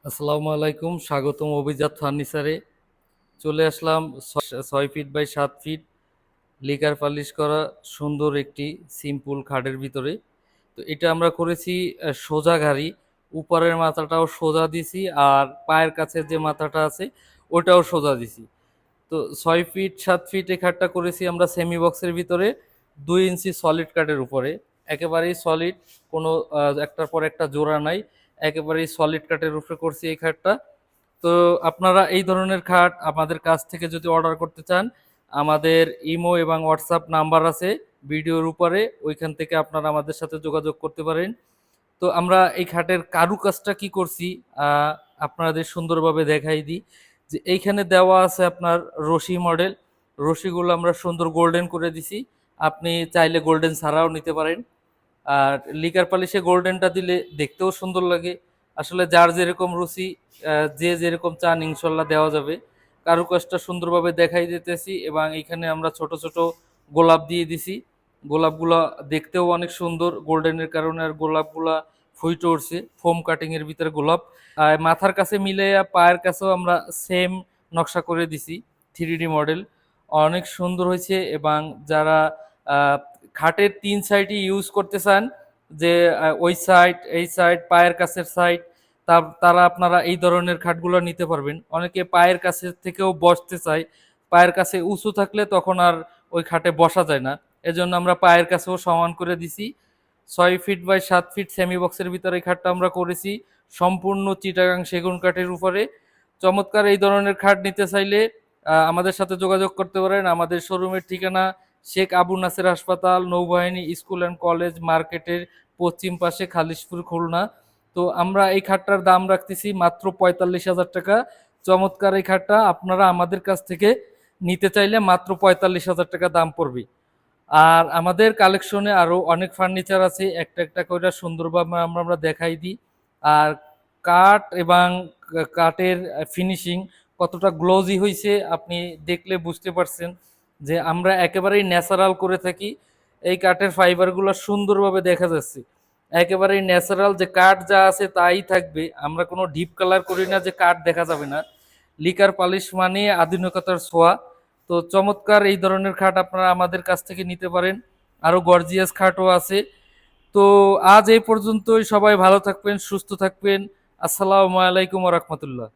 আসসালামু আলাইকুম, স্বাগতম অভিজাত ফার্নিচারে। চলে আসলাম 6 feet by 7 feet lacquer polish করা সুন্দর একটি সিম্পল খাটের ভিতরে। তো এটা আমরা করেছি সোজা ঘাড়ি, উপরের মাথাটাও সোজা দিছি আর পায়ের কাছে যে মাথাটা আছে ওটাও সোজা দিছি। তো 6 ফিট 7 ফিট এই খাটটা করেছি আমরা সেমি বক্সের ভিতরে 2 ইঞ্চি সলিড কাঠের উপরে, একেবারেই সলিড, কোনো একটার পর একটা জোড়া নাই, একেবারেই সলিড কাঠের উপরে করছি এই খাটটা। তো আপনারা এই ধরনের খাট আমাদের কাছ থেকে যদি অর্ডার করতে চান, আমাদের ইমো এবং হোয়াটসঅ্যাপ নাম্বার আছে ভিডিওর উপরে, ওইখান থেকে আপনারা আমাদের সাথে যোগাযোগ করতে পারেন। তো আমরা এই খাটের কারুকাজটা কি করছি আপনাদের সুন্দরভাবে দেখাই দিই। যে এইখানে দেওয়া আছে আপনার রশি মডেল, রশিগুলো আমরা সুন্দর গোল্ডেন করে দিছি। আপনি চাইলে গোল্ডেন ছাড়াও নিতে পারেন। আর লিকার পালিশে গোল্ডেনটা দিলে দেখতেও সুন্দর লাগে। আসলে যার যেরকম রুচি, যে যেরকম চান ইনশাল্লাহ দেওয়া যাবে। কারুকাজটা সুন্দরভাবে দেখাই দিতেছি এবং এখানে আমরা ছোট ছোট গোলাপ দিয়ে দিছি। গোলাপগুলা দেখতেও অনেক সুন্দর গোল্ডেনের কারণে, আর গোলাপগুলা ফুইটে উঠছে ফোম কাটিং এর ভিতরে গোলাপ। আর মাথার কাছে মিলে পায়ের কাছেও আমরা সেম নকশা করে দিছি, 3D মডেল। অনেক সুন্দর হয়েছে। এবং যারা আহ, খাটের 3 সাইডই ইউজ করতে চান, যে ওই সাইড এই সাইড পায়ের কাছের সাইড, তারা আপনারা এই ধরনের খাটগুলো নিতে পারবেন। অনেকে পায়ের কাছে থেকেও বসতে চায়, পায়ের কাছে উঁচু থাকলে তখন আর ওই খাটে বসা যায় না, এজন্য আমরা পায়ের কাছেও সমান করে দিছি। 6 ফিট বাই 7 ফিট সেমি বক্সের ভিতরে এই খাটটা আমরা করেছি সম্পূর্ণ চিটাগাং সেগুন কাঠের উপরে। চমৎকার এই ধরনের খাট নিতে চাইলে আমাদের সাথে যোগাযোগ করতে পারেন। আমাদের শোরুমের ঠিকানা শেখ আবু নাসের হাসপাতাল, নৌবাহিনী স্কুল অ্যান্ড কলেজ মার্কেটের পশ্চিম পাশে, খালিশপুর, খুলনা। তো আমরা এই খাটটার দাম রাখতেছি মাত্র 45,000 টাকা। চমৎকার এই খাটটা আপনারা আমাদের কাছ থেকে নিতে চাইলে মাত্র 45,000 টাকা দাম পড়বে। আর আমাদের কালেকশনে আরো অনেক ফার্নিচার আছে, একটা একটা করে সুন্দরভাবে আমরা দেখাই দিই। আর কাঠ এবং কাঠের ফিনিশিং কতটা গ্লোজি হয়েছে আপনি দেখলে বুঝতে পারছেন যে আমরা একেবারেই ন্যাচারাল করে থাকি। এই কাঠের ফাইবারগুলো সুন্দরভাবে দেখা যাচ্ছে, একেবারেই ন্যাচারাল, যে কাঠ যা আছে তাই থাকবে। আমরা কোনো ডিপ কালার করি না যে কাঠ দেখা যাবে না। লিকার পালিশ মানে আধুনিকতার ছোঁয়া। তো চমৎকার এই ধরনের খাট আপনারা আমাদের কাছ থেকে নিতে পারেন। আরো গর্জিয়াস খাটও আছে। তো আজ এই পর্যন্তই, সবাই ভালো থাকবেন, সুস্থ থাকবেন। আসসালামু আলাইকুম ওয়া রাহমাতুল্লাহ।